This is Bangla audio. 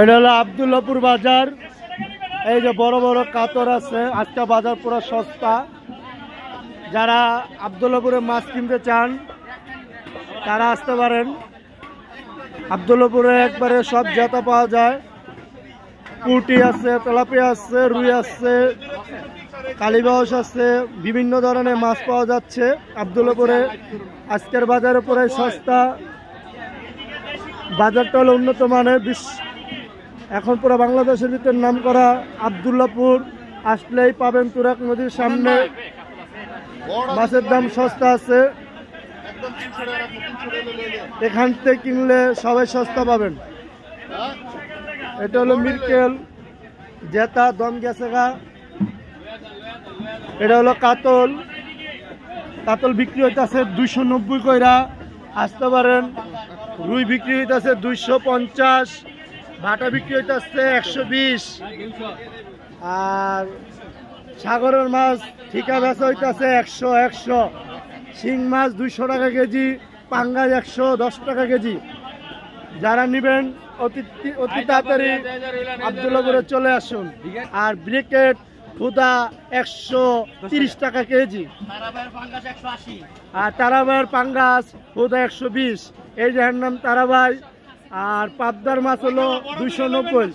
এটা হলো আব্দুল্লাহপুর বাজার। এই যে বড় বড় কাতর আছে, আজকে বাজার পুরো সস্তা। যারা আব্দুল্লাহপুরে মাছ কিনতে চান তারা আসতে পারেন। আব্দুল্লাহপুরে একবারে সব জাতা পাওয়া যায়। পুঁটি আছে, তেলাপিয়া আছে, রুই আছে, কালীবাউস আছে, বিভিন্ন ধরনের মাছ পাওয়া যাচ্ছে আব্দুল্লাহপুরে। আজকের বাজারে পুরো সস্তা। বাজারটা হলো উন্নত মানের। এখন পুরো বাংলাদেশের ভিতরে নাম করা আব্দুল্লাহপুর আসলেই পাবেন তুরাগ নদীর সামনে। মাছের দাম সস্তা আছে, এখান থেকে কিনলে সবাই সস্তা পাবেন। এটা হলো মিরকেল, জেতা, দম গেছে গা। এটা হলো কাতল। কাতল বিক্রি হইতেছে 290 কইরা, আসতে পারেন। রুই বিক্রি হইতেছে 250, ভাটা বিক্রি হইতেছে 120। আর সাগরের মাছ ঠিকা বেচা হইতেছে 100। শিং মাছ 200 টাকা কেজি, পাঙ্গাস 110 টাকা কেজি। যারা নেবেন অতি তাড়াতাড়ি আব্দুল্লাহপুরে চলে আসুন। আর ব্রিকেট খুদা 130 টাকা কেজি, আর তারাবাইয়ের পাঙ্গাস খুদা 120। এই যে নাম তারাবাই। আর পাবদার মাছ হলো 290।